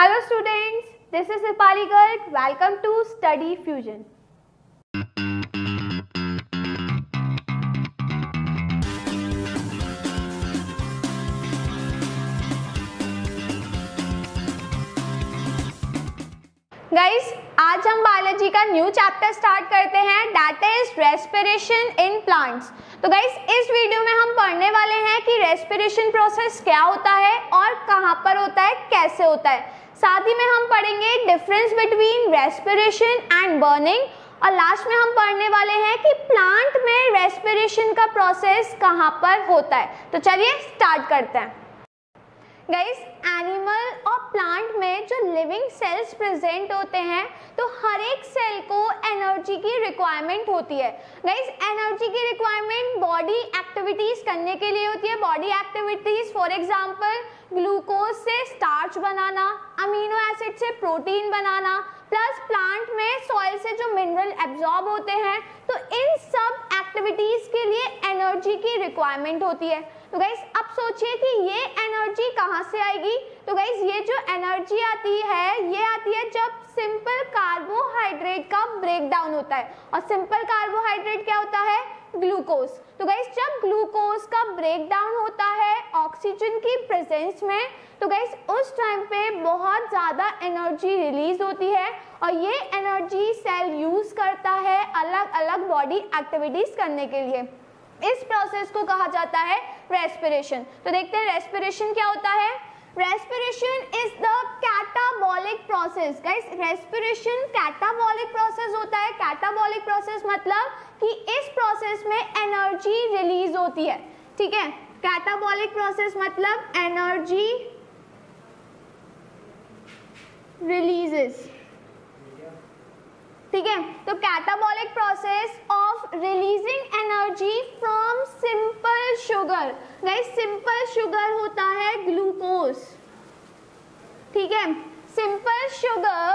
Hello students, this is Dipali Garg. Welcome to Study Fusion. Guys, आज हम biology का new chapter start करते हैं, that is respiration in plants. तो guys, इस वीडियो में हम पढ़ने वाले हैं कि रेस्पिरेशन प्रोसेस क्या होता है और कहाँ पर होता है, कैसे होता है। साथ ही में हम पढ़ेंगे difference between respiration and burning, और लास्ट में हम पढ़ने वाले हैं कि प्लांट में रेस्पिरेशन का प्रोसेस कहाँ पर होता है। तो चलिए स्टार्ट करते हैं। गाइस, एनिमल और प्लांट में जो लिविंग सेल्स प्रेजेंट होते हैं, तो हर एक सेल को एनर्जी की रिक्वायरमेंट होती है। गाइस, एनर्जी की रिक्वायरमेंट बॉडी एक्टिविटीज करने के लिए होती है। Body activities for example glucose से स्टार्च बनाना, अमीनो एसिड से प्रोटीन बनाना, प्लस प्लांट में सॉइल से जो मिनरल एब्जॉर्ब होते हैं, तो इन सब एक्टिविटीज के लिए एनर्जी की रिक्वायरमेंट होती है। तो गाइस, अब सोचिए कि ये एनर्जी कहाँ से आएगी। तो गाइस, ये जो एनर्जी आती है, ये आती है जब सिंपल कार्बोहाइड्रेट का ब्रेकडाउन होता है। और सिंपल कार्बोहाइड्रेट क्या होता है? ग्लूकोज। तो गाइस, जब ग्लूकोज का ब्रेकडाउन होता है ऑक्सीजन की प्रेजेंस में, तो गाइस उस टाइम पे बहुत ज़्यादा एनर्जी रिलीज होती है, और ये एनर्जी सेल यूज करता है अलग अलग बॉडी एक्टिविटीज करने के लिए। इस प्रोसेस को कहा जाता है रेस्पिरेशन। तो देखते हैं रेस्पिरेशन क्या होता है। Respiration is the catabolic process. Guys, respiration catabolic process होता है। कैटाबॉलिक प्रोसेस मतलब कि इस प्रोसेस में एनर्जी रिलीज होती है। ठीक है, कैटाबॉलिक प्रोसेस मतलब एनर्जी रिलीजेस। ठीक है, तो catabolic process of releasing energy from simple sugar. Guys, simple sugar होता है ग्लूकोज। ठीक है, simple sugar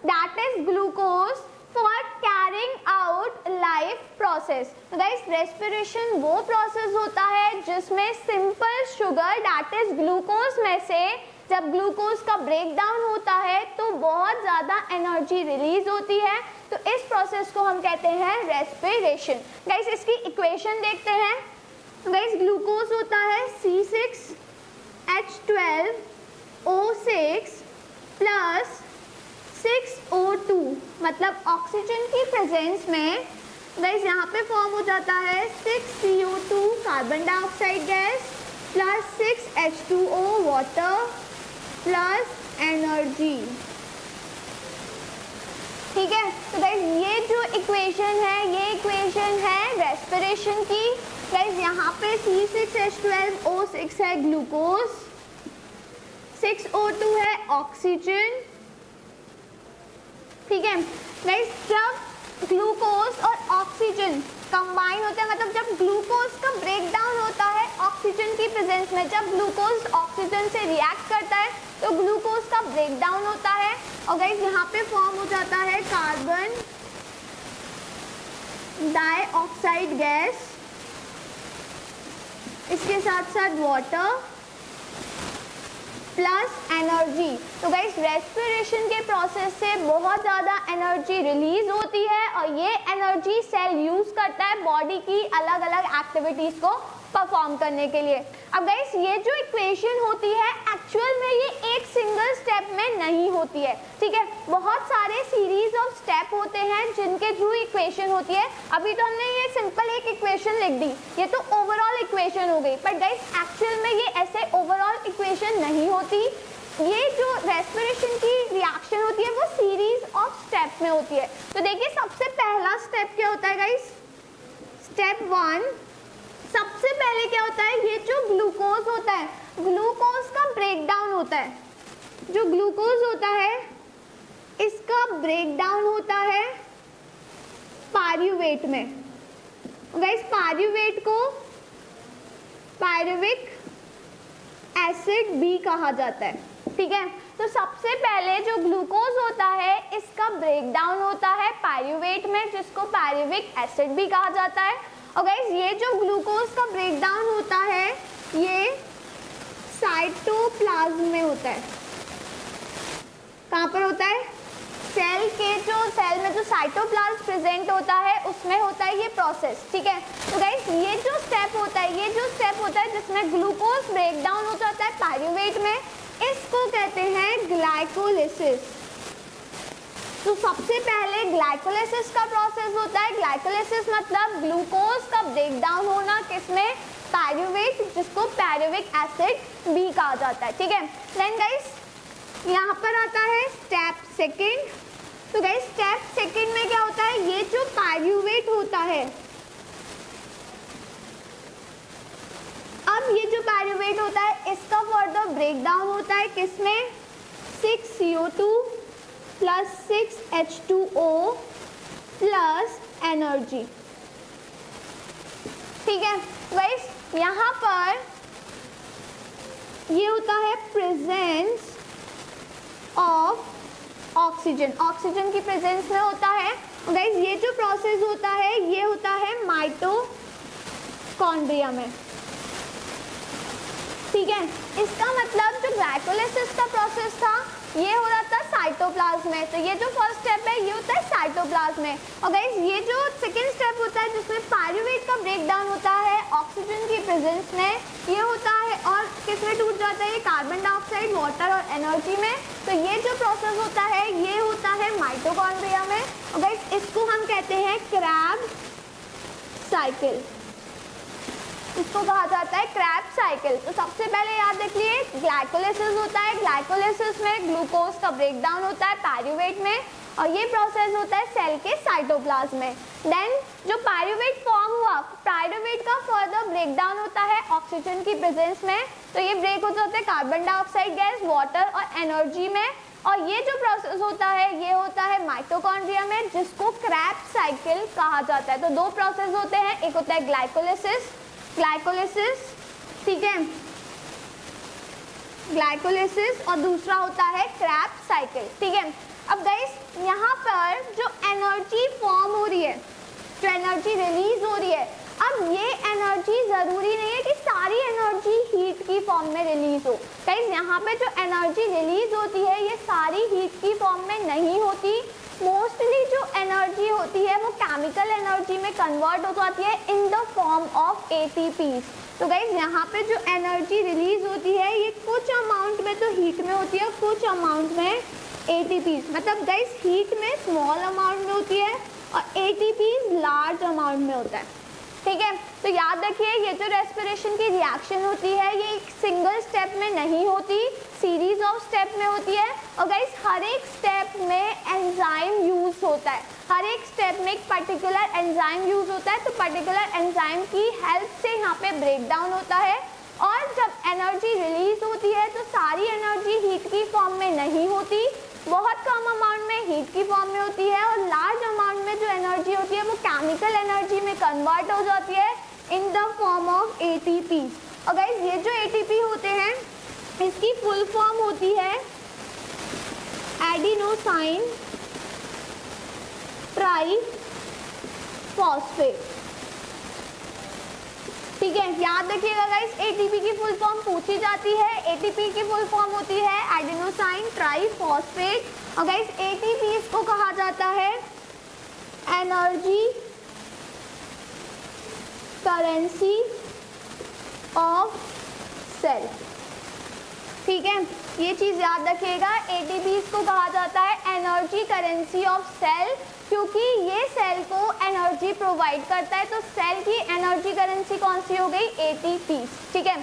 that is glucose for carrying out life process. तो गाइस, रेस्पिरेशन वो प्रोसेस होता है जिसमें simple sugar that is glucose में से जब ग्लूकोज का ब्रेकडाउन होता है तो बहुत ज़्यादा एनर्जी रिलीज होती है। तो इस प्रोसेस को हम कहते हैं रेस्पिरेशन। गाइस, इसकी इक्वेशन देखते हैं। गाइस, ग्लूकोज होता है C6H12O6 प्लस 6O2, मतलब ऑक्सीजन की प्रेजेंस में गाइस यहाँ पे फॉर्म हो जाता है 6CO2 carbon dioxide gas plus 6H2O water plus energy. ठीक है, तो गाइस ये जो इक्वेशन है, ये इक्वेशन है रेस्पिरेशन की। गाइस, यहाँ पे C6H12O6 है ग्लूकोज, 6O2 है ऑक्सीजन। ठीक है गाइस, जब ग्लूकोज और ऑक्सीजन कंबाइन होते हैं, मतलब जब ग्लूकोज का ब्रेकडाउन होता है ऑक्सीजन की प्रेजेंस में, जब ग्लूकोज ऑक्सीजन से रिएक्ट करता है तो ग्लूकोज का ब्रेकडाउन होता है, और गाइस यहाँ पे फॉर्म हो जाता है कार्बन डाइऑक्साइड गैस, इसके साथ साथ वाटर प्लस एनर्जी। तो गाइस, रेस्पिरेशन के प्रोसेस से बहुत ज़्यादा एनर्जी रिलीज होती है, और ये एनर्जी सेल यूज करता है बॉडी की अलग अलग एक्टिविटीज़ को परफॉर्म करने के लिए। अब गाइस, ये जो इक्वेशन होती है एक्चुअल में ये एक सिंगल स्टेप में नहीं होती है। ठीक है, बहुत सारे सीरीज ऑफ स्टेप होते हैं जिनके थ्रू इक्वेशन होती है। अभी तो हमने ये सिंपल एक इक्वेशन लिख दी, ये तो ओवरऑल इक्वेशन हो गई, बट गाइस एक्चुअल में ये ऐसे ओवरऑल इक्वेशन नहीं होती। ये जो रेस्पिरेशन की रिएक्शन होती है वो सीरीज ऑफ स्टेप में होती है। तो देखिए, सबसे पहला स्टेप क्या होता है गाइस? स्टेप 1, सबसे पहले क्या होता है, ये जो ग्लूकोज होता है, ग्लूकोज का ब्रेकडाउन होता है। जो ग्लूकोज होता है इसका ब्रेकडाउन होता है पायरूवेट में। गाइस, पायरूवेट को पायरूविक एसिड भी कहा जाता है। ठीक है, तो सबसे पहले जो ग्लूकोज होता है इसका ब्रेकडाउन होता है पायरूवेट में, जिसको पायरूविक एसिड भी कहा जाता है। और गाइस, ये जो ग्लूकोज का ब्रेकडाउन होता है ये साइटोप्लाज्म में होता है। सेल में जो साइटोप्लाज्म प्रेजेंट होता है उसमें होता है ये प्रोसेस, ठीक है। तो गाइस ये जो स्टेप होता है जिसमें ग्लूकोज ब्रेक डाउन हो जाता है पायरूवेट में, इसको कहते हैं ग्लाइकोलिसिस। तो सबसे पहले ग्लाइकोलिसिस का प्रोसेस होता है। ग्लाइकोलिसिस मतलब ग्लूकोज का ब्रेक डाउन होना, किसमें? पायरूवेट, जिसको पायरूविक एसिड बी कहा जाता है, ठीक है। देन गाइस यहाँ पर आता है स्टेप सेकंड। तो गाइस स्टेप सेकंड में क्या होता है, ये जो पायरूवेट होता है, अब ये जो पायरूवेट होता है इसका फर्दर ब्रेक डाउन होता है किसमें? 6CO2 plus 6H2O plus energy, ठीक है। गाइस यहाँ पर ये होता है प्रेजेंस ऑफ ऑक्सीजन, ऑक्सीजन की प्रेजेंस में होता है। गाइस ये जो प्रोसेस होता है ये होता है माइटोकॉन्ड्रिया में, ठीक है। इसका मतलब जो ग्लाइकोलिसिस का प्रोसेस था ये हो रहा था साइटोप्लाज्म में, तो ये जो फर्स्ट स्टेप है ये होता है साइटोप्लाज्म में। और गाइस ये जो सेकंड स्टेप होता है जिसमें पायरूवेट का ब्रेक डाउन होता है ऑक्सीजन की प्रेजेंस में, ये होता है और किसमें टूट जाता है? कार्बन डाइऑक्साइड, वाटर और एनर्जी में। तो ये जो प्रोसेस होता है ये होता है माइटोकॉन्ड्रिया में। और गाइस इसको हम कहते हैं क्रैब साइकिल, इसको कहा जाता है क्रैब साइकिल। तो सबसे पहले याद रखिए ग्लाइकोलिसिस होता है, ग्लाइकोलिसिस में ग्लूकोज का ब्रेक डाउन होता है पायरूवेट में और ये प्रोसेस होता है सेल के साइटोप्लाज्म में। देन जो पायरूवेट फॉर्म हुआ, पायरूवेट का फर्दर ब्रेक डाउन होता है ऑक्सीजन की प्रेजेंस में, तो ये ब्रेक हो जाता है कार्बन डाइऑक्साइड गैस, वाटर और एनर्जी में। और ये जो प्रोसेस होता है ये होता है माइटोकॉन्ड्रिया में, जिसको क्रैब साइकिल कहा जाता है। तो दो प्रोसेस होते हैं, एक होता है ग्लाइकोलिसिस, ठीक है, ग्लाइकोलिसिस, और दूसरा होता है क्रैब साइकिल, ठीक है। अब गाइस यहाँ पर जो एनर्जी फॉर्म हो रही है, जो एनर्जी रिलीज हो रही है, अब ये एनर्जी जरूरी नहीं है कि सारी एनर्जी हीट की फॉर्म में रिलीज हो। गाइस यहाँ पे जो एनर्जी रिलीज होती है ये सारी हीट की फॉर्म में नहीं होती, मोस्टली जो एनर्जी होती है वो केमिकल एनर्जी में कन्वर्ट हो जाती है in the form of ATPs। तो गाइज यहाँ पे जो एनर्जी रिलीज होती है ये कुछ अमाउंट में तो हीट में होती है, कुछ अमाउंट में ATPs, मतलब गाइज हीट में स्मॉल अमाउंट में होती है और ATPs लार्ज अमाउंट में होता है, ठीक है। तो याद रखिए ये जो रेस्पिरेशन की रिएक्शन होती है ये एक सिंगल स्टेप में नहीं होती, सीरीज ऑफ स्टेप में होती है। और गाइस हर एक स्टेप में एंजाइम यूज होता है, हर एक स्टेप में एक पर्टिकुलर एंजाइम यूज होता है। तो पर्टिकुलर एंजाइम की हेल्प से यहाँ पे ब्रेक डाउन होता है और जब एनर्जी रिलीज होती है तो सारी एनर्जी हीट की फॉर्म में नहीं होती, बहुत कम अमाउंट में हीट की फॉर्म में होती है और लार्ज अमाउंट में जो एनर्जी होती है वो केमिकल एनर्जी में कन्वर्ट हो जाती है in the form of ATP। और गाइस ये जो ATP होते हैं इसकी फुल फॉर्म होती है एडिनोसाइन ट्राइफॉस्फेट, ठीक है। याद रखिएगा गाइस ATP की फुल फॉर्म पूछी जाती है, ATP की फुल फॉर्म होती है एडिनोसाइन ट्राइफॉस्फेट। और गाइस ATP को कहा जाता है एनर्जी करेंसी ऑफ सेल, ठीक है, ये चीज याद रखिएगा। ATPs को कहा जाता है एनर्जी करेंसी ऑफ सेल, क्योंकि ये सेल को एनर्जी प्रोवाइड करता है। तो सेल की एनर्जी करेंसी कौन सी हो गई? ATPs, ठीक है।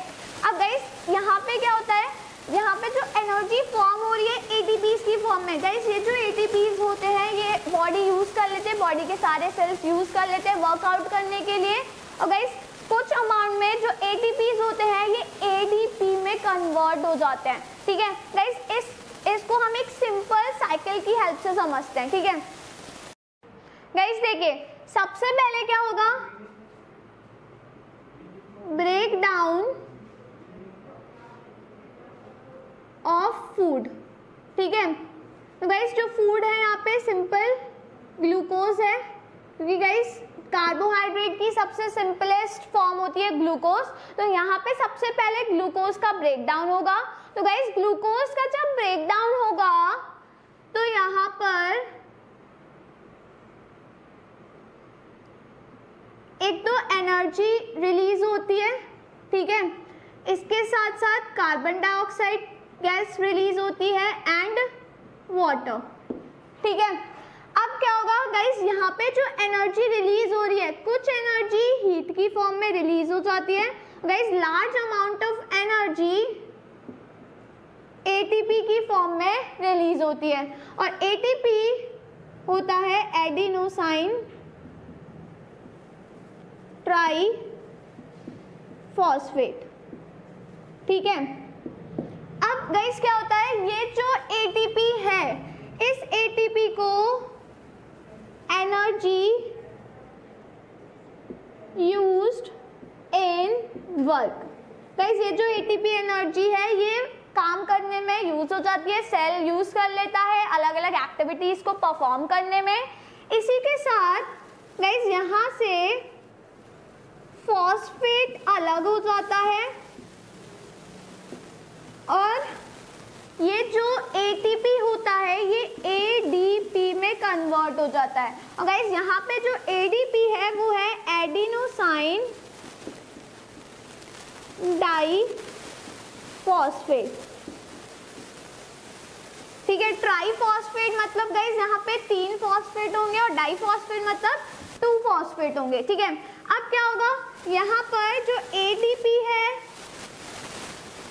अब गाइस यहाँ पे क्या होता है, यहाँ पे जो एनर्जी फॉर्म हो रही है ATPs की फॉर्म में, गाइस ये जो ATPs होते हैं ये बॉडी यूज कर लेते हैं, बॉडी के सारे सेल्स यूज कर लेते हैं वर्कआउट करने के लिए। और गाइस कुछ अमाउंट में जो ATPs होते हैं ये ADP में कन्वर्ट हो जाते हैं, ठीक है। गाइस इसको हम एक सिंपल साइकिल की हेल्प से समझते हैं, ठीक है। गाइस देखिए सबसे पहले क्या होगा, ब्रेक डाउन ऑफ फूड, ठीक है। तो गाइस जो फूड है यहाँ पे सिंपल ग्लूकोज है, क्योंकि गाइस कार्बोहाइड्रेट की सबसे सिंपलेस्ट फॉर्म होती है ग्लूकोज। तो यहाँ पे सबसे पहले ग्लूकोज का ब्रेक डाउन होगा। तो गाइस ग्लूकोज का जब ब्रेक डाउन होगा तो यहाँ पर एनर्जी रिलीज होती है, ठीक है। इसके साथ साथ कार्बन डाइऑक्साइड गैस रिलीज होती है एंड वाटर, ठीक है। अब क्या होगा गाइस, यहाँ पे जो एनर्जी रिलीज हो रही है, कुछ एनर्जी हीट की फॉर्म में रिलीज हो जाती है guys, large amount of energy ATP की फॉर्म में रिलीज होती है, और एटीपी होता है एडिनोसाइन ट्राई फॉस्फेट, ठीक है। अब गाइस क्या होता है, ये जो एटीपी है, इस एटीपी को energy used in work, guys ये जो एटीपी एनर्जी है ये काम करने में यूज हो जाती है, सेल यूज कर लेता है अलग अलग एक्टिविटीज को परफॉर्म करने में। इसी के साथ गाइस यहाँ से फॉस्फेट अलग हो जाता है और ये जो एटीपी होता है ये एडीपी में कन्वर्ट हो जाता है। और गाइस यहाँ पे जो एडीपी है वो है एडिनोसाइन डाई फॉस्फेट, ठीक है। ट्राई फॉस्फेट मतलब गाइस यहाँ पे 3 फॉस्फेट होंगे और डाई फॉस्फेट मतलब 2 फॉस्फेट होंगे, ठीक है। अब क्या होगा, यहाँ पर जो एटीपी है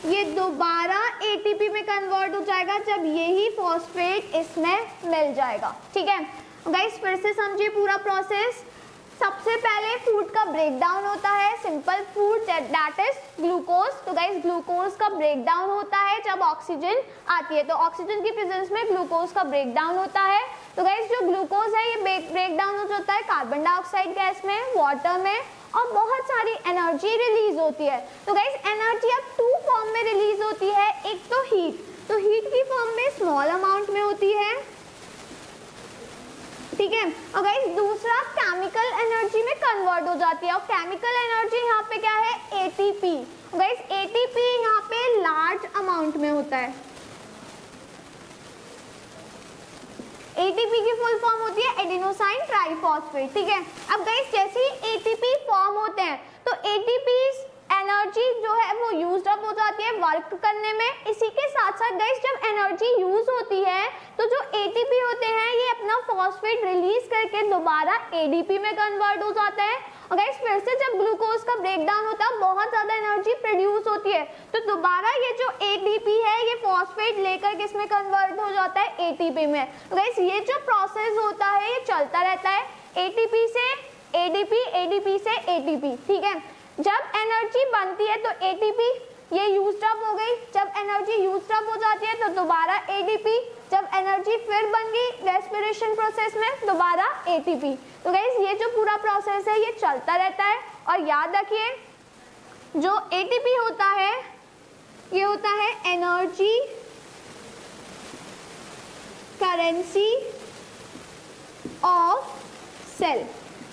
ये दोबारा एटीपी में कन्वर्ट हो जाएगा जब यही फॉस्फेट इसमें मिल जाएगा, ठीक है। गाइस फिर से समझिए पूरा प्रोसेस। सबसे पहले फूड का ब्रेकडाउन होता है, simple food that is glucose. तो गाइस ग्लूकोज का ब्रेकडाउन होता है जब ऑक्सीजन आती है, तो ऑक्सीजन की प्रेजेंस में ग्लूकोज का ब्रेकडाउन होता है। तो गाइस जो ग्लूकोज है ये ब्रेकडाउन हो जाता है कार्बन डाइऑक्साइड गैस में, वाटर में, और बहुत सारी एनर्जी रिलीज होती है। तो गाइस एनर्जी अब 2 फॉर्म में रिलीज होती है, एक तो हीट, तो हीट की फॉर्म में स्मॉल अमाउंट में होती है, ठीक है। और गाइस दूसरा केमिकल एनर्जी में कन्वर्ट हो जाती है, और केमिकल एनर्जी यहाँ पे क्या है, एटीपी। गाइस एटीपी यहाँ पे लार्ज अमाउंट में होता है। एटीपी की फुल फॉर्म होती है एडिनोसाइन ट्राइफॉस्फेट, ठीक है। अब गाइस जैसे ही एटीपी फॉर्म होते हैं तो एटीपी एनर्जी जो है वो यूज्ड अप हो जाती है वर्क करने में। इसी के साथ साथ गाइस जब एनर्जी यूज होती है तो जो एटीपी होते हैं ये अपना फॉस्फेट रिलीज करके दोबारा एडीपी में कन्वर्ट हो जाता है। और गाइस फिर से जब ग्लूकोज का ब्रेकडाउन होता है बहुत ज्यादा एनर्जी प्रोड्यूस होती है, तो दोबारा ये जो एडीपी है ये फॉस्फेट लेकर किसमें कन्वर्ट हो जाता है, एटीपी में। तो गाइस ये जो प्रोसेस होता है ये चलता रहता है, एटीपी से एडीपी, एडीपी से एटीपी, ठीक है। जब एनर्जी बनती है तो एटीपी ये यूज्ड अप हो गई, जब एनर्जी यूज्ड अप हो जाती है तो दोबारा एडीपी, जब एनर्जी फिर बन गई रेस्पिरेशन प्रोसेस में दोबारा एटीपी। तो गाइस ये जो पूरा प्रोसेस है ये चलता रहता है। और याद रखिए जो एटीपी होता है ये होता है energy currency of cell.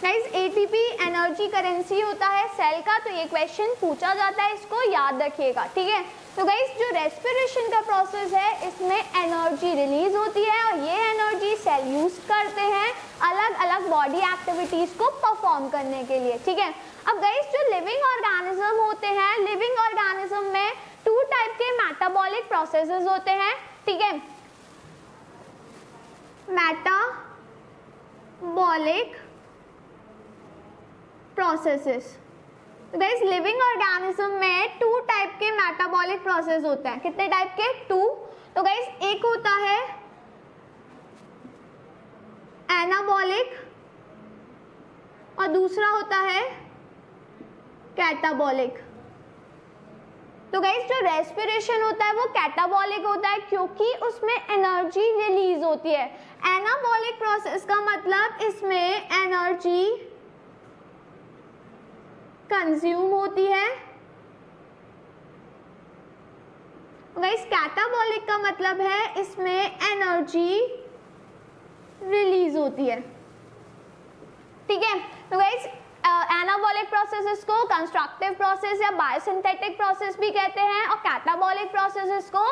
Guys ATP energy currency होता है सेल का, तो ये क्वेश्चन पूछा जाता है, इसको याद रखिएगा, ठीक है। तो गाइस जो रेस्पिरेशन का प्रोसेस है इसमें एनर्जी रिलीज होती है और ये एनर्जी सेल यूज करते हैं अलग अलग बॉडी एक्टिविटीज को परफॉर्म करने के लिए, ठीक है। अब गाइस जो लिविंग ऑर्गेनिज्म होते हैं, लिविंग ऑर्गेनिज्म में 2 टाइप के मेटाबॉलिक प्रोसेसेस होते हैं, ठीक है। Metabolic processes. Guys living organism में 2 टाइप के मेटाबॉलिक प्रोसेस होते हैं। कितने टाइप के? 2। तो गाइस एक होता है एनाबॉलिक और दूसरा होता है कैटाबॉलिक। तो गाइस जो रेस्पिरेशन होता है वो कैटाबॉलिक होता है क्योंकि उसमें एनर्जी रिलीज होती है। एनाबॉलिक प्रोसेस का मतलब इसमें एनर्जी कंज्यूम होती है। गाइस कैटाबॉलिक का मतलब है इसमें एनर्जी रिलीज होती है, ठीक है। तो गाइस एनाबॉलिक प्रोसेसेस को कंस्ट्रक्टिव प्रोसेस या बायोसिंथेटिक प्रोसेस भी कहते हैं और कैटाबॉलिक प्रोसेसेस को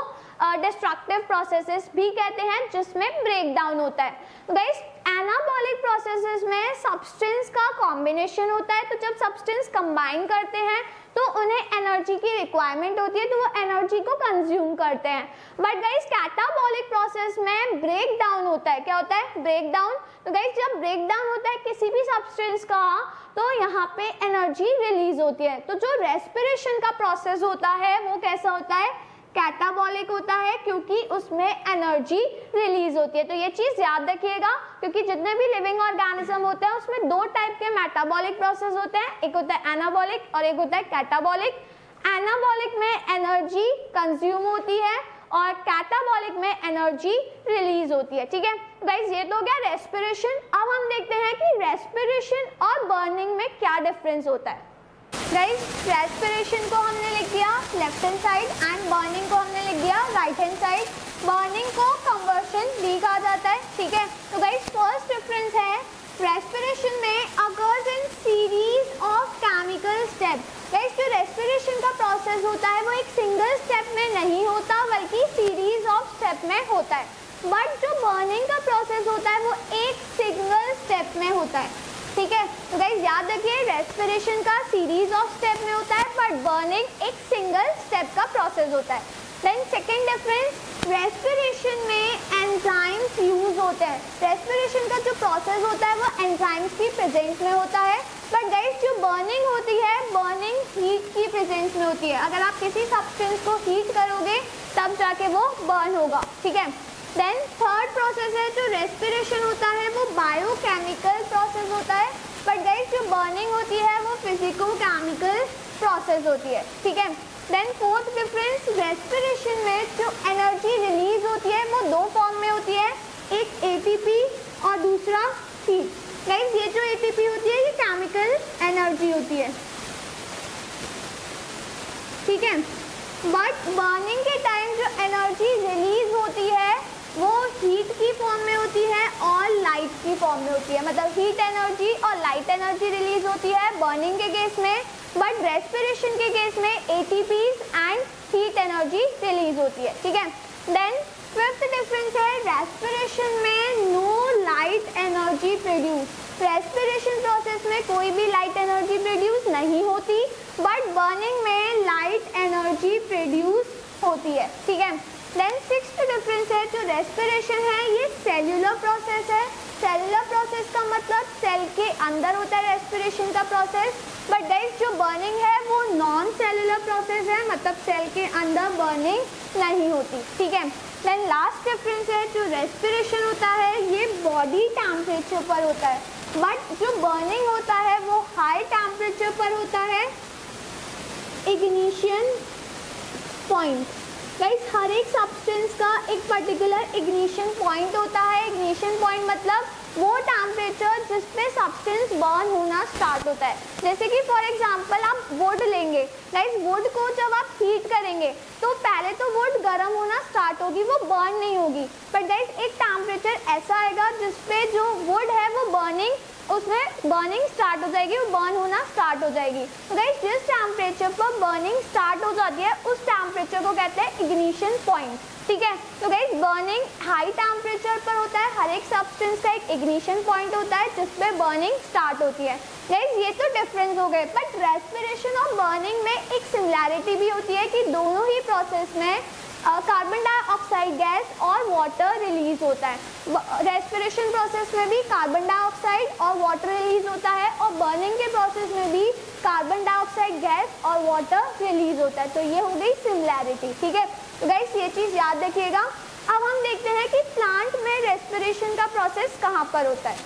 डिस्ट्रक्टिव प्रोसेसेस भी कहते हैं जिसमें ब्रेक डाउन होता है। तो गाइस एनाबॉलिक प्रोसेसेस में सब्सटेंस का कॉम्बिनेशन होता है, तो जब सब्सटेंस कंबाइन करते हैं तो उन्हें एनर्जी की रिक्वायरमेंट होती है, तो वो एनर्जी को कंज्यूम करते हैं। बट गाइस कैटाबॉलिक प्रोसेस में ब्रेक डाउन होता है। क्या होता है? Break down. तो गाइस जब ब्रेक डाउन होता है किसी भी सब्सटेंस का, तो यहाँ पे एनर्जी रिलीज होती है। तो जो रेस्पिरेशन का प्रोसेस होता है वो कैसा होता है? कैटाबॉलिक होता है, क्योंकि उसमें एनर्जी रिलीज होती है। तो ये चीज याद रखिएगा, क्योंकि जितने भी लिविंग ऑर्गेनिज्म होते हैं उसमें दो टाइप के मेटाबॉलिक प्रोसेस होते हैं, एक होता है एनाबॉलिक और एक होता है कैटाबॉलिक। एनाबॉलिक में एनर्जी कंज्यूम होती है और कैटाबॉलिक में एनर्जी रिलीज होती है। ठीक है गाइस, ये तो हो गया रेस्पिरेशन। अब हम देखते हैं कि रेस्पिरेशन और बर्निंग में क्या डिफरेंस होता है। गाइस रेस्पिरेशन को हमने लिख दिया left hand side and burning को हमने लिख दिया राइट हैंड साइड। बर्निंग को कंबशन भी कहा जाता है। ठीक है, तो गाइस फर्स्ट डिफरेंस है रेस्पिरेशन में occurs in series of chemical step. Guys जो रेस्पिरेशन का प्रोसेस होता है वो एक सिंगल स्टेप में नहीं होता, बल्कि सीरीज ऑफ स्टेप में होता है। बट जो बर्निंग का प्रोसेस होता है वो एक सिंगल स्टेप में होता है। ठीक है, तो गाइस याद रखिए रेस्पिरेशन का सीरीज ऑफ स्टेप में होता है, बट बर्निंग एक सिंगल स्टेप का प्रोसेस होता है। देन सेकेंड डिफरेंस, रेस्पिरेशन में एंजाइम्स यूज होते हैं। रेस्पिरेशन का जो प्रोसेस होता है वो एंजाइम्स की प्रेजेंस में होता है, बट गाइस जो बर्निंग होती है बर्निंग हीट की प्रेजेंस में होती है। अगर आप किसी सब्सटेंस को हीट करोगे तब जाके वो बर्न होगा। ठीक है, देन थर्ड प्रोसेस है जो रेस्पिरेशन होता है वो बायोकेमिकल प्रोसेस होता है, बट गाइस जो बर्निंग होती है वो फिजिको केमिकल प्रोसेस होती है। ठीक है, देन फोर्थ डिफरेंस, रेस्पिरेशन में जो एनर्जी रिलीज होती है वो दो फॉर्म में होती है, एक एटीपी और दूसरा हीट। गाइस ये जो एटीपी होती है ये केमिकल एनर्जी होती है। ठीक है, बट बर्निंग के टाइम जो एनर्जी रिलीज होती है वो हीट की फॉर्म में होती है और लाइट की फॉर्म में होती है। मतलब हीट एनर्जी और लाइट एनर्जी रिलीज होती है बर्निंग के केस में, बट रेस्पिरेशन के केस में ATPs and heat energy release होती है। ठीक है, देन फिफ्थ डिफरेंस है रेस्पिरेशन में no light energy produce. Respiration process में कोई भी लाइट एनर्जी प्रोड्यूस नहीं होती, बट बर्निंग में लाइट एनर्जी प्रोड्यूस होती है। ठीक है, देन सिक्स्थ डिफरेंस है जो रेस्पिरेशन है ये सेल्यूलर प्रोसेस है। सेल्यूलर प्रोसेस का मतलब सेल के अंदर होता है रेस्पिरेशन का प्रोसेस, बट गाइस जो बर्निंग है वो नॉन सेल्यूलर प्रोसेस है, मतलब सेल के अंदर बर्निंग नहीं होती। ठीक है, देन लास्ट डिफरेंस है जो रेस्पिरेशन होता है ये बॉडी टेम्परेचर पर होता है, बट जो बर्निंग होता है वो हाई टेम्परेचर पर होता है, इग्निशन पॉइंट। गाइस हर एक सब्सटेंस का एक पर्टिकुलर इग्निशन पॉइंट होता है। इग्निशन पॉइंट मतलब वो टेम्परेचर जिस पे सब्सटेंस बर्न होना स्टार्ट होता है। जैसे कि फॉर एग्जांपल आप वुड लेंगे, गाइस वुड को जब आप हीट करेंगे तो पहले तो वुड गर्म होना स्टार्ट होगी, वो बर्न नहीं होगी, बट गाइस एक टेम्परेचर ऐसा आएगा जिस पे जो वुड है वो उसमें बर्निंग स्टार्ट हो जाएगी, वो बर्न होना स्टार्ट हो जाएगी। तो गाइस जिस टेम्परेचर पर बर्निंग स्टार्ट हो जाती है उस टेम्परेचर को कहते हैं इग्निशन पॉइंट। ठीक है, तो गाइस बर्निंग हाई टेम्परेचर पर होता है, हर एक सब्सटेंस का एक इग्निशन पॉइंट होता है जिसपे बर्निंग स्टार्ट होती है। गाइस ये तो डिफरेंस हो गए, बट रेस्पिरेशन और बर्निंग में एक सिमिलैरिटी भी होती है कि दोनों ही प्रोसेस में कार्बन डाइऑक्साइड गैस और वाटर रिलीज होता है। रेस्पिरेशन प्रोसेस में भी कार्बन डाइऑक्साइड और वाटर रिलीज होता है, और बर्निंग के प्रोसेस में भी कार्बन डाइऑक्साइड गैस और वाटर रिलीज होता है। तो ये हो गई सिमिलैरिटी। ठीक है, तो गाइस ये चीज़ याद रखिएगा। अब हम देखते हैं कि प्लांट में रेस्पिरेशन का प्रोसेस कहाँ पर होता है।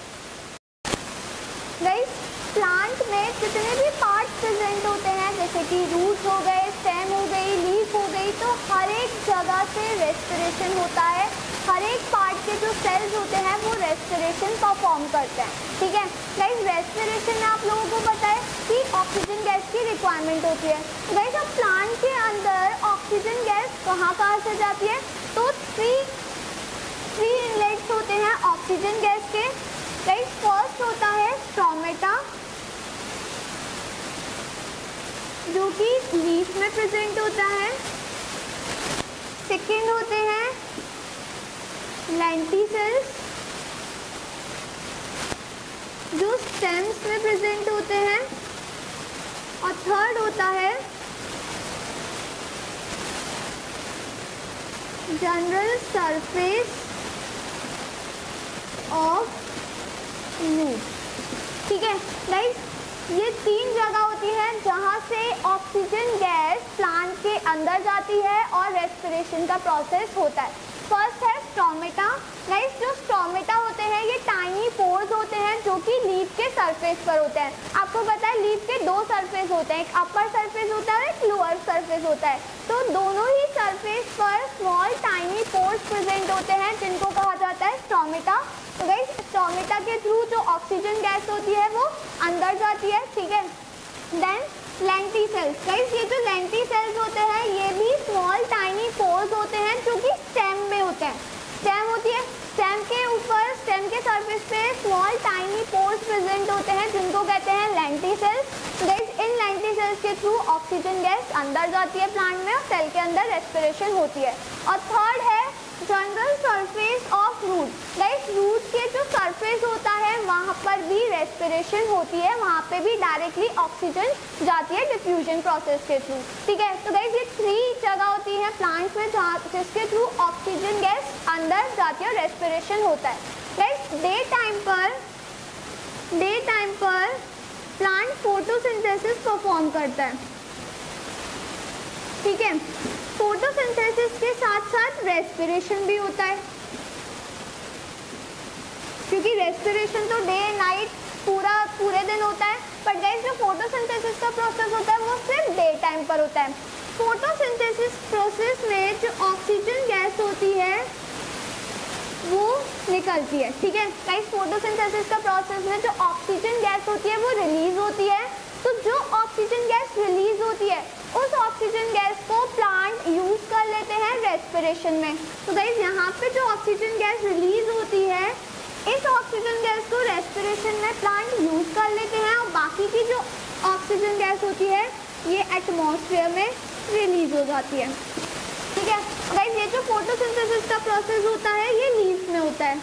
गाइस प्लांट में जितने भी पार्ट प्रेजेंट होते हैं जैसे कि रूट हो गए, स्टेम हो गई, लीफ हो गई, तो हर एक जगह से रेस्पिरेशन होता है। हर एक पार्ट के जो सेल्स होते हैं वो रेस्पिरेशन परफॉर्म करते हैं। ठीक है गाइस, रेस्पिरेशन में आप लोगों को पता है कि ऑक्सीजन गैस की रिक्वायरमेंट होती है। गाइस अब प्लांट के अंदर ऑक्सीजन गैस कहाँ से जाती है, तो थ्री इनलेट्स होते हैं ऑक्सीजन गैस के। गाइस फर्स्ट होता है स्टोमेटा जो कि लीफ में प्रेजेंट होता है। सेकेंड होते हैं लेंटिसेल्स जो स्टेम्स में प्रेजेंट होते हैं, और थर्ड होता है जनरल सरफेस ऑफ रूट। ठीक है गाइस, ये 3 जगह होती है जहाँ से ऑक्सीजन गैस प्लांट के अंदर जाती है और रेस्पिरेशन का प्रोसेस होता है। फर्स्ट है स्टोमेटा। गाइस, जो स्टोमेटा होते हैं ये टाइनी पोर्स होते हैं जो कि लीफ के सरफेस पर होते हैं। आपको पता है लीफ के 2 सरफेस होते हैं, एक अपर सरफेस होता है, एक लोअर सरफेस होता है। तो दोनों ही सरफेस पर स्मॉल टाइनी पोर्स प्रेजेंट होते हैं जिनको कहा जाता है स्टोमेटा। तो गाइस, स्टोमेटा के थ्रू जो ऑक्सीजन गैस होती है वो अंदर जाती है। ठीक है, देन लेंटिसेल्स। गाइस, ये जो लेंटिसेल्स होते हैं ये भी स्मॉल टाइनी पोर्स होते हैं जो कि स्टेम में होते हैं। स्टेम होती है, स्टेम के ऊपर, स्टेम के सरफेस पे स्मॉल टाइनी पोर्स प्रेजेंट होते हैं जिनको कहते हैं लेंटिसेल्स। गाइस, इन लेंटिसेल्स के थ्रू ऑक्सीजन गैस अंदर जाती है प्लांट में और सेल के अंदर रेस्पिरेशन होती है। और थर्ड है general surface of root. Guys, root के जो सरफेस होता है वहाँ पर भी रेस्पिरेशन होती है, वहाँ पे भी डायरेक्टली ऑक्सीजन जाती है डिफ्यूजन प्रोसेस के थ्रू। ठीक है, तो गाइस ये 3 जगह होती है प्लांट्स में जिसके थ्रू ऑक्सीजन गैस अंदर जाती है और रेस्पिरेशन होता है। गाइस, डे टाइम पर प्लांट फोटोसिंथेसिस परफॉर्म करता है। ठीक है, फोटोसिंथेसिस के साथ साथ रेस्पिरेशन भी होता है, क्योंकि रेस्पिरेशन तो डे नाइट पूरे दिन होता है, बट गाइस जो फोटोसिंथेसिस का प्रोसेस होता है वो सिर्फ डे टाइम पर होता है। फोटोसिंथेसिस प्रोसेस में जो ऑक्सीजन गैस होती है वो निकलती है। ठीक है गाइस, फोटोसिंथेसिस का प्रोसेस में जो ऑक्सीजन गैस होती है वो रिलीज होती है। तो जो ऑक्सीजन गैस रिलीज होती है उस ऑक्सीजन गैस को प्लांट यूज कर लेते हैं रेस्पिरेशन में। तो गाइस, यहाँ पे जो ऑक्सीजन गैस रिलीज होती है इस ऑक्सीजन गैस को रेस्पिरेशन में प्लांट यूज कर लेते हैं, और बाकी की जो ऑक्सीजन गैस होती है ये एटमॉस्फेयर में रिलीज हो जाती है। ठीक है गाइस, ये जो फोटोसिंथेसिस का प्रोसेस होता है ये लीफ में होता है,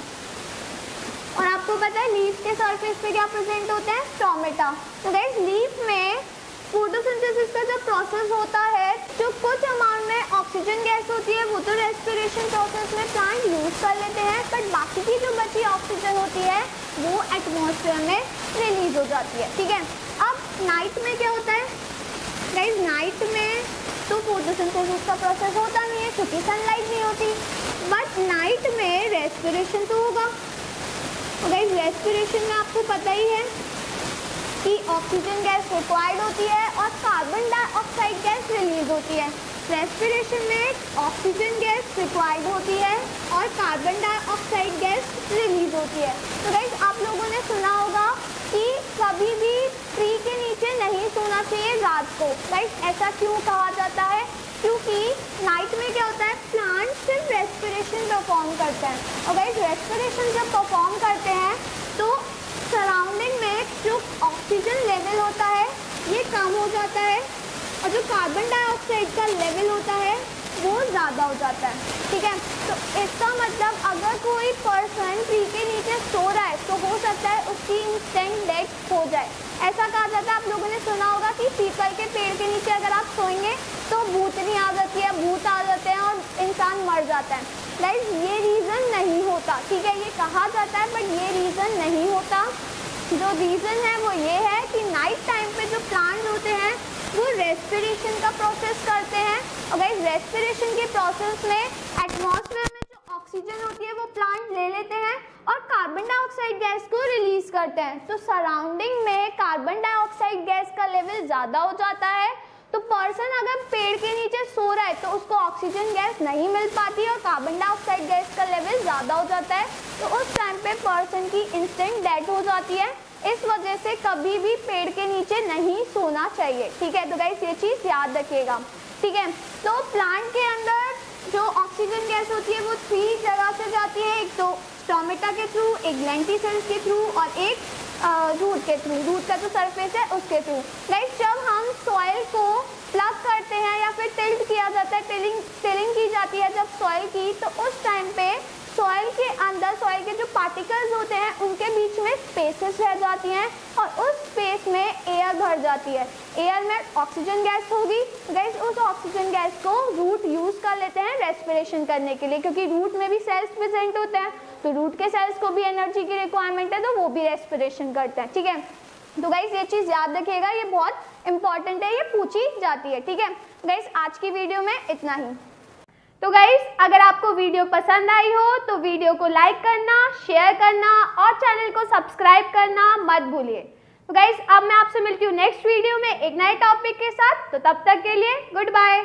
और आपको पता है लीफ के सरफेस पे क्या प्रेजेंट होता है, स्टोमेटा। तो गाइस, लीफ में फोटोसिंथेसिस का जब प्रोसेस होता है जो कुछ अमाउंट में ऑक्सीजन गैस होती है वो तो रेस्पिरेशन प्रोसेस में प्लांट यूज कर लेते हैं, बट बाकी की जो बची ऑक्सीजन होती है वो एटमॉस्फेयर में रिलीज हो जाती है। ठीक है, अब नाइट में क्या होता है गाइस, नाइट में तो फोटोसिंथेसिस का प्रोसेस होता नहीं है क्योंकि सनलाइट नहीं होती, बट नाइट में रेस्पिरेशन तो होगा। तो गाइस, रेस्पिरेशन में आपको पता ही है कि ऑक्सीजन गैस रिक्वायर्ड होती है और कार्बन डाइऑक्साइड गैस रिलीज होती है। रेस्पिरेशन में ऑक्सीजन गैस रिक्वायर्ड होती है और कार्बन डाइऑक्साइड गैस रिलीज होती है। तो गाइस, आप लोगों ने सुना होगा कि कभी भी ट्री के नीचे नहीं सोना चाहिए रात को। गाइस, ऐसा क्यों कहा जाता है, क्योंकि नाइट में क्या होता है, प्लांट सिर्फ रेस्पिरेशन परफॉर्म करते हैं, और गाइस रेस्पिरेशन जब परफॉर्म करते हैं तो सराउंडिंग में जो ऑक्सीजन लेवल होता है ये कम हो जाता है, और जो कार्बन डाइऑक्साइड का लेवल होता है वो ज़्यादा हो जाता है। ठीक है, तो इसका मतलब अगर कोई पर्सन ट्री के नीचे सो रहा है तो हो सकता है उसकी इंस्टेंट डेथ हो जाए। ऐसा कहा जाता है, आप लोगों ने सुना होगा कि पीपल के पेड़ के नीचे अगर आप सोएंगे तो भूतनी आ जाती है, भूत आ जाते हैं और इंसान मर जाता है। गाइस, ये रीज़न नहीं होता। ठीक है, ये कहा जाता है बट ये रीज़न नहीं होता। जो रीज़न है वो ये है कि नाइट टाइम पे जो प्लांट होते हैं वो रेस्पिरेशन का प्रोसेस करते हैं, और गाइस रेस्पिरेशन के प्रोसेस में एटमॉस्फेयर में जो ऑक्सीजन होती है वो प्लांट ले लेते हैं और कार्बन डाइऑक्साइड गैस को रिलीज करते हैं। तो सराउंडिंग में कार्बन डाइऑक्साइड गैस का लेवल ज़्यादा हो जाता है, तो पर्सन अगर पेड़ के नीचे सो रहा है तो उसको ऑक्सीजन गैस नहीं मिल पाती और कार्बन डाइऑक्साइड गैस का लेवल ज़्यादा हो जाता है, तो उस टाइम पे पर्सन की इंस्टेंट डेथ हो जाती है। इस वजह से कभी भी पेड़ के नीचे नहीं सोना चाहिए। ठीक है, तो गाइस ये चीज़ याद रखिएगा। ठीक है, तो प्लांट के अंदर जो ऑक्सीजन गैस होती है वो 3 जगह से जाती है, एक तो स्टोमेटा के थ्रू, एक लेंटिसेल्स के थ्रू और एक रूट के थ्रू, रूट का जो सरफेस है उसके थ्रू। गाइस, जब हम सॉइल को प्लग करते हैं या फिर टिल्ट किया जाता है, टिलिंग की जाती है जब सॉइल की, तो उस टाइम पे सॉइल के अंदर मृदा सॉइल के जो पार्टिकल्स होते हैं उनके बीच में स्पेसेस रह जाती हैं और उस स्पेस में एयर भर जाती है। एयर में ऑक्सीजन गैस होगी गाइस, उस ऑक्सीजन गैस को रूट यूज कर लेते हैं रेस्पिरेशन करने के लिए, क्योंकि रूट में भी सेल्स प्रेजेंट होते हैं, तो रूट के सेल्स को भी एनर्जी की रिक्वायरमेंट है, तो वो भी रेस्पिरेशन करते हैं। ठीक है, तो गाइस ये चीज याद रखिएगा, ये बहुत इंपॉर्टेंट है, ये पूछी जाती है। ठीक है गाइस, आज की वीडियो में इतना ही। तो गाइस अगर आपको वीडियो पसंद आई हो तो वीडियो को लाइक करना, शेयर करना और चैनल को सब्सक्राइब करना मत भूलिए। तो गाइस अब मैं आपसे मिलती हूँ नेक्स्ट वीडियो में एक नए टॉपिक के साथ, तो तब तक के लिए गुड बाय।